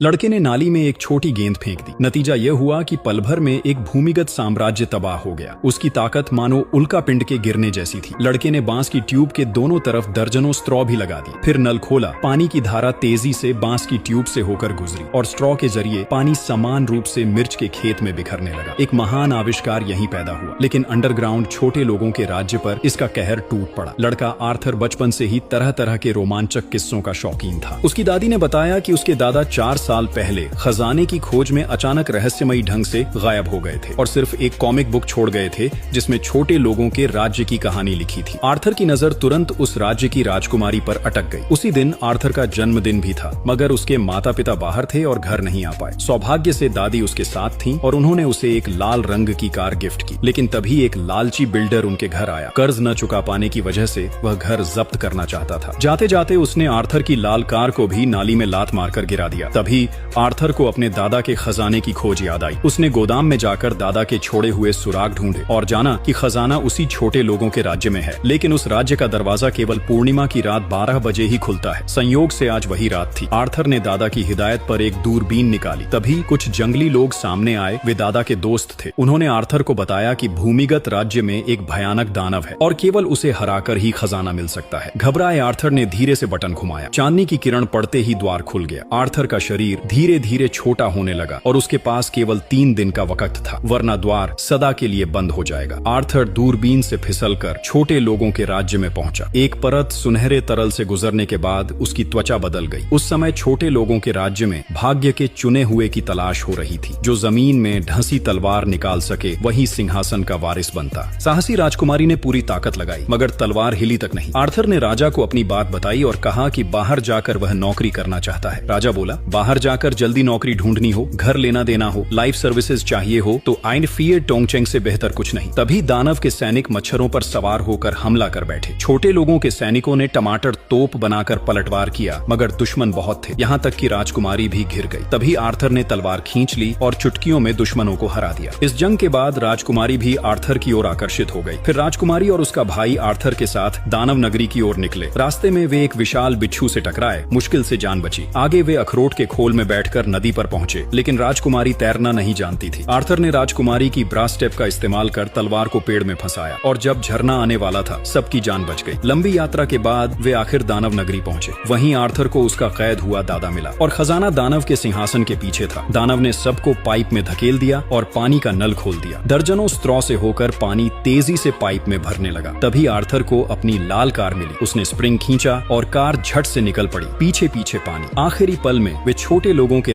लड़के ने नाली में एक छोटी गेंद फेंक दी। नतीजा यह हुआ कि पल भर में एक भूमिगत साम्राज्य तबाह हो गया। उसकी ताकत मानो उल्का पिंड के गिरने जैसी थी। लड़के ने बांस की ट्यूब के दोनों तरफ दर्जनों स्ट्रॉ भी लगा दी। फिर नल खोला। पानी की धारा तेजी से बांस की ट्यूब से होकर गुजरी और स्ट्रॉ के जरिए पानी समान रूप से मिर्च के खेत में बिखरने लगा। एक महान आविष्कार यहीं पैदा हुआ। लेकिन अंडरग्राउंड छोटे लोगों के राज्य पर इसका कहर टूट पड़ा। लड़का आर्थर बचपन से ही तरह तरह के रोमांचक किस्सों का शौकीन था। उसकी दादी ने बताया कि उसके दादा 4 साल पहले खजाने की खोज में अचानक रहस्यमयी ढंग से गायब हो गए थे और सिर्फ एक कॉमिक बुक छोड़ गए थे जिसमें छोटे लोगों के राज्य की कहानी लिखी थी। आर्थर की नजर तुरंत उस राज्य की राजकुमारी पर अटक गई। उसी दिन आर्थर का जन्मदिन भी था, मगर उसके माता पिता बाहर थे और घर नहीं आ पाए। सौभाग्य से दादी उसके साथ थी और उन्होंने उसे एक लाल रंग की कार गिफ्ट की। लेकिन तभी एक लालची बिल्डर उनके घर आया। कर्ज न चुका पाने की वजह से वह घर जब्त करना चाहता था। जाते जाते उसने आर्थर की लाल कार को भी नाली में लात मारकर गिरा दिया। तभी आर्थर को अपने दादा के खजाने की खोज याद आई। उसने गोदाम में जाकर दादा के छोड़े हुए सुराग ढूंढे और जाना कि खजाना उसी छोटे लोगों के राज्य में है। लेकिन उस राज्य का दरवाजा केवल पूर्णिमा की रात 12 बजे ही खुलता है। संयोग से आज वही रात थी। आर्थर ने दादा की हिदायत पर एक दूरबीन निकाली। तभी कुछ जंगली लोग सामने आए। वे दादा के दोस्त थे। उन्होंने आर्थर को बताया कि भूमिगत राज्य में एक भयानक दानव है और केवल उसे हराकर ही खजाना मिल सकता है। घबराए आर्थर ने धीरे से बटन घुमाया। चांदनी की किरण पड़ते ही द्वार खुल गया। आर्थर का शरीर धीरे धीरे छोटा होने लगा और उसके पास केवल 3 दिन का वक्त था, वरना द्वार सदा के लिए बंद हो जाएगा। आर्थर दूरबीन से फिसलकर छोटे लोगों के राज्य में पहुंचा। एक परत सुनहरे तरल से गुजरने के बाद उसकी त्वचा बदल गई। उस समय छोटे लोगों के राज्य में भाग्य के चुने हुए की तलाश हो रही थी। जो जमीन में ढंसी तलवार निकाल सके वही सिंहासन का वारिस बनता। साहसी राजकुमारी ने पूरी ताकत लगाई, मगर तलवार हिली तक नहीं। आर्थर ने राजा को अपनी बात बताई और कहा कि बाहर जाकर वह नौकरी करना चाहता है। राजा बोला, बाहर जाकर जल्दी नौकरी ढूंढनी हो, घर लेना देना हो, लाइफ सर्विसेज चाहिए हो तो आइन फियर टोंगचेंग से बेहतर कुछ नहीं। तभी दानव के सैनिक मच्छरों पर सवार होकर हमला कर बैठे। छोटे लोगों के सैनिकों ने टमाटर तोप बनाकर पलटवार किया, मगर दुश्मन बहुत थे, यहाँ तक कि राजकुमारी भी घिर गई। तभी आर्थर ने तलवार खींच ली और चुटकियों में दुश्मनों को हरा दिया। इस जंग के बाद राजकुमारी भी आर्थर की ओर आकर्षित हो गई। फिर राजकुमारी और उसका भाई आर्थर के साथ दानव नगरी की ओर निकले। रास्ते में वे एक विशाल बिच्छू से टकराए। मुश्किल से जान बची। आगे वे अखरोट के खोल में बैठकर नदी पर पहुंचे, लेकिन राजकुमारी तैरना नहीं जानती थी। आर्थर ने राजकुमारी की ब्रास टेप का इस्तेमाल कर तलवार को पेड़ में फंसाया और जब झरना आने वाला था सबकी जान बच गई। लंबी यात्रा के बाद वे आखिर दानव नगरी पहुंचे। वहीं आर्थर को उसका कैद हुआ दादा मिला और खजाना दानव के सिंहासन के पीछे था। दानव ने सबको पाइप में धकेल दिया और पानी का नल खोल दिया। दर्जनों स्ट्रॉ से होकर पानी तेजी से पाइप में भरने लगा। तभी आर्थर को अपनी लाल कार मिली। उसने स्प्रिंग खींचा और कार झट से निकल पड़ी। पीछे पीछे पानी। आखिरी पल में वे छोटे लोगों के